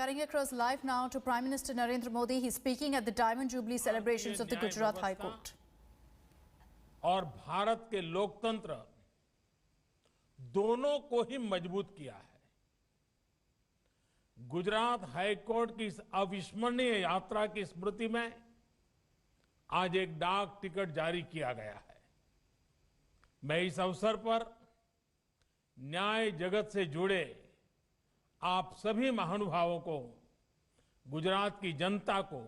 Cutting across live now to Prime Minister Narendra Modi. He's speaking at the Diamond Jubilee celebrations of the Gujarat High Court. और भारत के लोकतंत्र दोनों को ही मजबूत किया है। गुजरात हाई कोर्ट की इस अविस्मरणीय यात्रा की स्मृति में आज एक डाक टिकट जारी किया गया है। मैं इस अवसर पर न्याय जगत से जुड़े आप सभी महानुभावों को, गुजरात की जनता को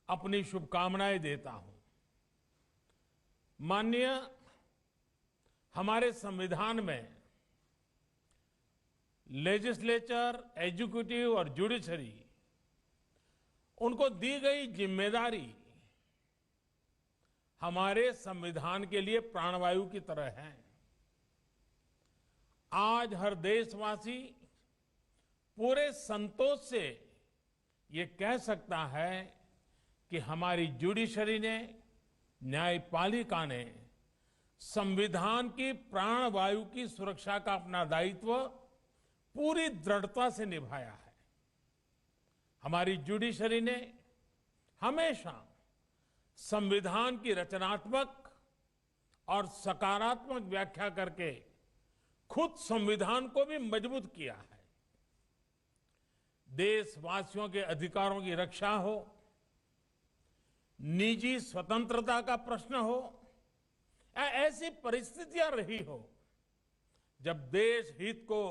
अपनी शुभकामनाएं देता हूं। माननीय, हमारे संविधान में लेजिस्लेचर, एग्जीक्यूटिव और जुडिशरी, उनको दी गई जिम्मेदारी हमारे संविधान के लिए प्राणवायु की तरह है। आज हर देशवासी पूरे संतोष से ये कह सकता है कि हमारी जुडिशरी ने, न्यायपालिका ने संविधान की प्राणवायु की सुरक्षा का अपना दायित्व पूरी दृढ़ता से निभाया है। हमारी जुडिशरी ने हमेशा संविधान की रचनात्मक और सकारात्मक व्याख्या करके खुद संविधान को भी मजबूत किया है। देशवासियों के अधिकारों की रक्षा हो, निजी स्वतंत्रता का प्रश्न हो, या ऐसी परिस्थितियां रही हो जब देश हित को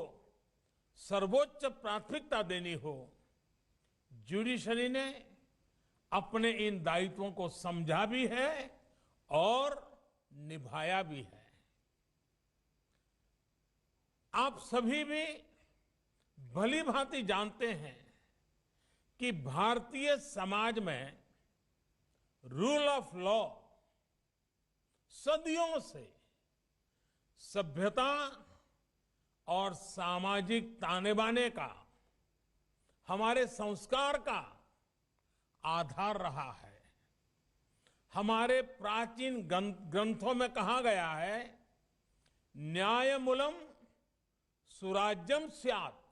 सर्वोच्च प्राथमिकता देनी हो, जुडिशरी ने अपने इन दायित्वों को समझा भी है और निभाया भी है। आप सभी भी भली भांति जानते हैं कि भारतीय समाज में रूल ऑफ लॉ सदियों से सभ्यता और सामाजिक ताने बाने का, हमारे संस्कार का आधार रहा है। हमारे प्राचीन ग्रंथों में कहा गया है, न्यायमूलम सुराज्यम स्यात्,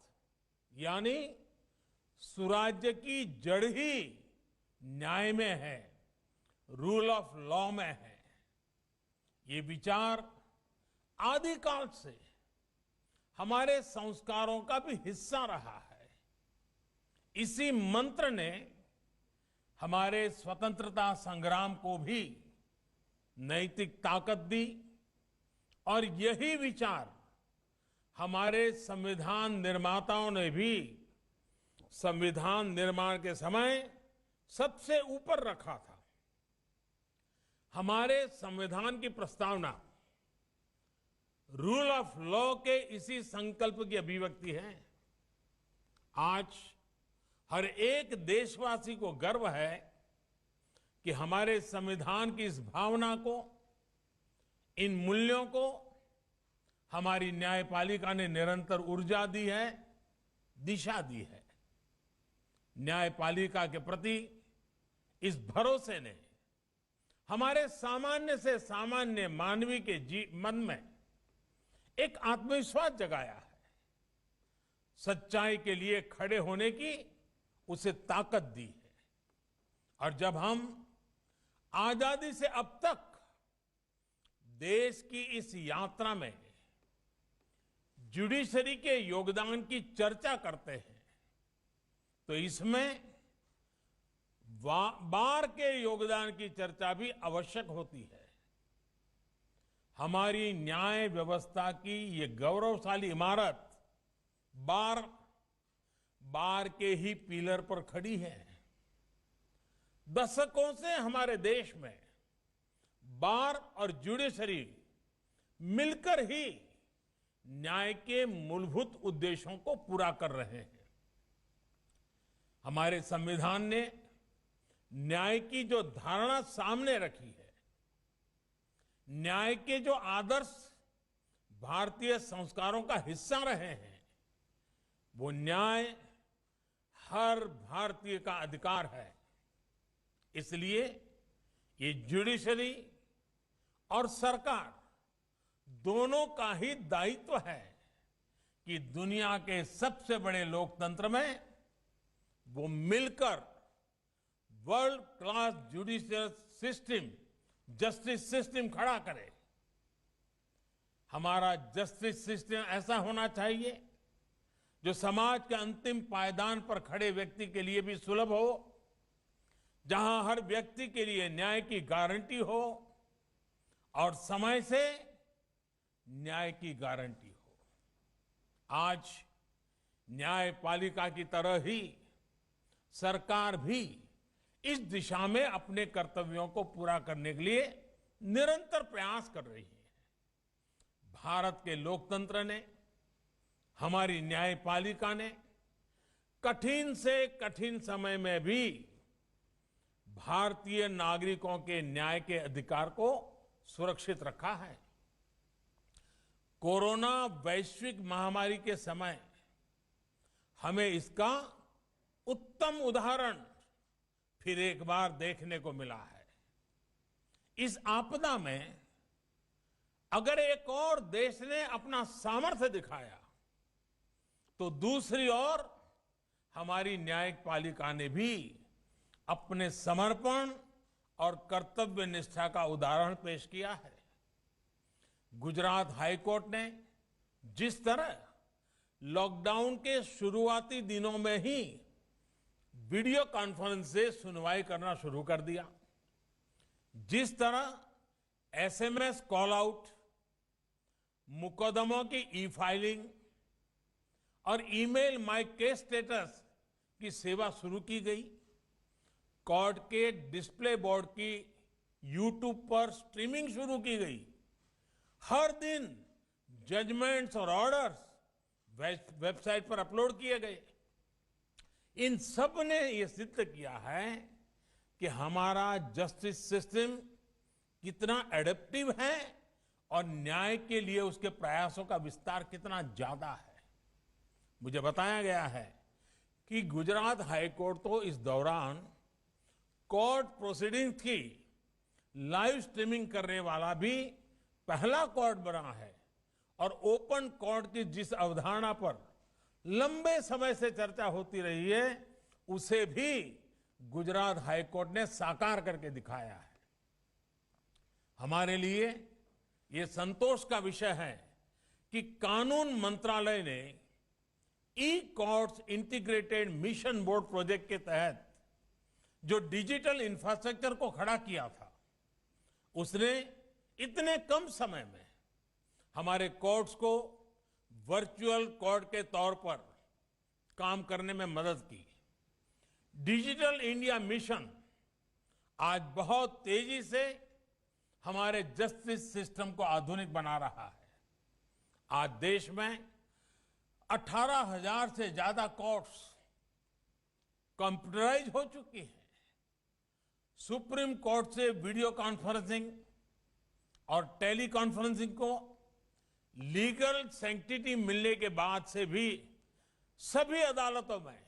यानी सुराज्य की जड़ ही न्याय में है, रूल ऑफ लॉ में है। ये विचार आदिकाल से हमारे संस्कारों का भी हिस्सा रहा है। इसी मंत्र ने हमारे स्वतंत्रता संग्राम को भी नैतिक ताकत दी और यही विचार हमारे संविधान निर्माताओं ने भी संविधान निर्माण के समय सबसे ऊपर रखा था। हमारे संविधान की प्रस्तावना रूल ऑफ लॉ के इसी संकल्प की अभिव्यक्ति है। आज हर एक देशवासी को गर्व है कि हमारे संविधान की इस भावना को, इन मूल्यों को हमारी न्यायपालिका ने निरंतर ऊर्जा दी है, दिशा दी है। न्यायपालिका के प्रति इस भरोसे ने हमारे सामान्य से सामान्य मानवी के मन में एक आत्मविश्वास जगाया है। सच्चाई के लिए खड़े होने की उसे ताकत दी है। और जब हम आजादी से अब तक देश की इस यात्रा में जुडिशरी के योगदान की चर्चा करते हैं, तो इसमें बार के योगदान की चर्चा भी आवश्यक होती है। हमारी न्याय व्यवस्था की ये गौरवशाली इमारत बार के ही पिलर पर खड़ी है। दशकों से हमारे देश में बार और जुडिशरी मिलकर ही न्याय के मूलभूत उद्देश्यों को पूरा कर रहे हैं। हमारे संविधान ने न्याय की जो धारणा सामने रखी है, न्याय के जो आदर्श भारतीय संस्कारों का हिस्सा रहे हैं, वो न्याय हर भारतीय का अधिकार है। इसलिए ये जुडिशरी और सरकार दोनों का ही दायित्व है कि दुनिया के सबसे बड़े लोकतंत्र में वो मिलकर world class judicial system, justice system खड़ा करे। हमारा जस्टिस सिस्टम ऐसा होना चाहिए जो समाज के अंतिम पायदान पर खड़े व्यक्ति के लिए भी सुलभ हो, जहां हर व्यक्ति के लिए न्याय की गारंटी हो और समय से न्याय की गारंटी हो। आज न्यायपालिका की तरह ही सरकार भी इस दिशा में अपने कर्तव्यों को पूरा करने के लिए निरंतर प्रयास कर रही है। भारत के लोकतंत्र ने, हमारी न्यायपालिका ने कठिन से कठिन समय में भी भारतीय नागरिकों के न्याय के अधिकार को सुरक्षित रखा है। कोरोना वैश्विक महामारी के समय हमें इसका उत्तम उदाहरण फिर एक बार देखने को मिला है। इस आपदा में अगर एक और देश ने अपना सामर्थ्य दिखाया, तो दूसरी ओर हमारी न्यायपालिका ने भी अपने समर्पण और कर्तव्य निष्ठा का उदाहरण पेश किया है। गुजरात हाईकोर्ट ने जिस तरह लॉकडाउन के शुरुआती दिनों में ही वीडियो कॉन्फ्रेंस से सुनवाई करना शुरू कर दिया, जिस तरह एसएमएस कॉल आउट, मुकदमों की ई फाइलिंग और ईमेल माय केस स्टेटस की सेवा शुरू की गई, कोर्ट के डिस्प्ले बोर्ड की यूट्यूब पर स्ट्रीमिंग शुरू की गई, हर दिन जजमेंट्स और ऑर्डर्स वेबसाइट पर अपलोड किए गए। इन सब ने यह सिद्ध किया है कि हमारा जस्टिस सिस्टम कितना एडेप्टिव है और न्याय के लिए उसके प्रयासों का विस्तार कितना ज्यादा है। मुझे बताया गया है कि गुजरात हाईकोर्ट तो इस दौरान कोर्ट प्रोसीडिंग्स की लाइव स्ट्रीमिंग करने वाला भी पहला कोर्ट बना है और ओपन कोर्ट की जिस अवधारणा पर लंबे समय से चर्चा होती रही है, उसे भी गुजरात हाईकोर्ट ने साकार करके दिखाया है। हमारे लिए ये संतोष का विषय है कि कानून मंत्रालय ने e courts integrated mission board project के तहत जो डिजिटल इंफ्रास्ट्रक्चर को खड़ा किया था, उसने इतने कम समय में हमारे कोर्ट्स को वर्चुअल कोर्ट के तौर पर काम करने में मदद की। डिजिटल इंडिया मिशन आज बहुत तेजी से हमारे जस्टिस सिस्टम को आधुनिक बना रहा है। आज देश में 18,000 से ज्यादा कोर्ट्स कंप्यूटराइज हो चुकी हैं। सुप्रीम कोर्ट से वीडियो कॉन्फ्रेंसिंग और टेली कॉन्फ्रेंसिंग को लीगल सैंक्टिटी मिलने के बाद से भी सभी अदालतों में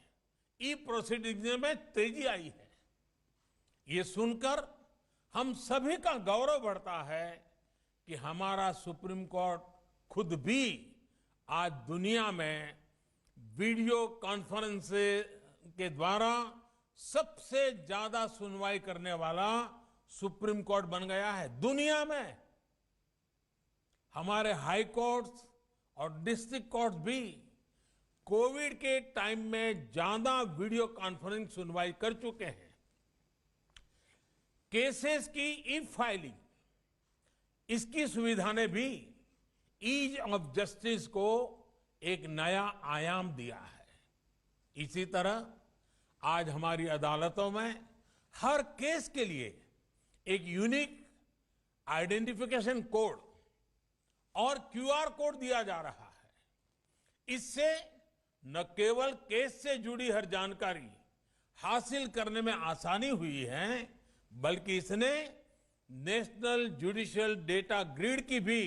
ई प्रोसीडिंग्स में तेजी आई है। ये सुनकर हम सभी का गौरव बढ़ता है कि हमारा सुप्रीम कोर्ट खुद भी आज दुनिया में वीडियो कॉन्फ्रेंस के द्वारा सबसे ज्यादा सुनवाई करने वाला सुप्रीम कोर्ट बन गया है। दुनिया में हमारे हाई कोर्ट्स और डिस्ट्रिक्ट कोर्ट्स भी कोविड के टाइम में ज्यादा वीडियो कॉन्फ्रेंस सुनवाई कर चुके हैं। केसेस की ई फाइलिंग, इसकी सुविधा ने भी ईज ऑफ जस्टिस को एक नया आयाम दिया है। इसी तरह आज हमारी अदालतों में हर केस के लिए एक यूनिक आइडेंटिफिकेशन कोड और क्यूआर कोड दिया जा रहा है। इससे न केवल केस से जुड़ी हर जानकारी हासिल करने में आसानी हुई है, बल्कि इसने नेशनल जुडिशियल डेटा ग्रिड की भी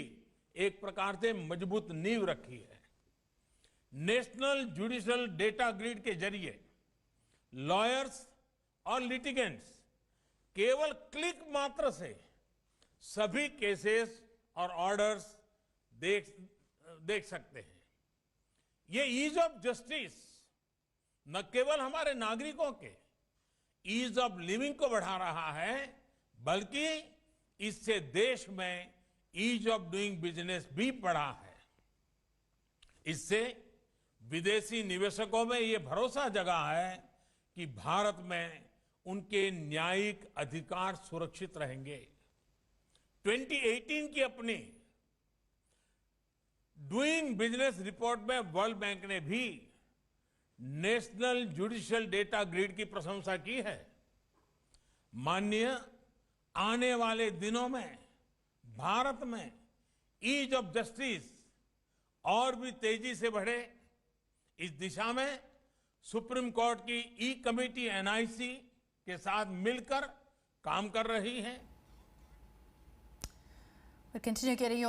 एक प्रकार से मजबूत नींव रखी है। नेशनल जुडिशियल डेटा ग्रिड के जरिए लॉयर्स और लिटिगेंट्स केवल क्लिक मात्र से सभी केसेस और ऑर्डर्स देख सकते हैं। ये ईज ऑफ जस्टिस न केवल हमारे नागरिकों के ईज ऑफ लिविंग को बढ़ा रहा है, बल्कि इससे देश में ईज ऑफ डूइंग बिजनेस भी बढ़ा है। इससे विदेशी निवेशकों में ये भरोसा जगा है कि भारत में उनके न्यायिक अधिकार सुरक्षित रहेंगे। 2018 की अपनी डूइंग बिजनेस रिपोर्ट में वर्ल्ड बैंक ने भी नेशनल जुडिशियल डेटा ग्रिड की प्रशंसा की है। माननीय, आने वाले दिनों में भारत में ईज ऑफ जस्टिस और भी तेजी से बढ़े, इस दिशा में सुप्रीम कोर्ट की ई कमेटी एनआईसी के साथ मिलकर काम कर रही है। We'll continue getting your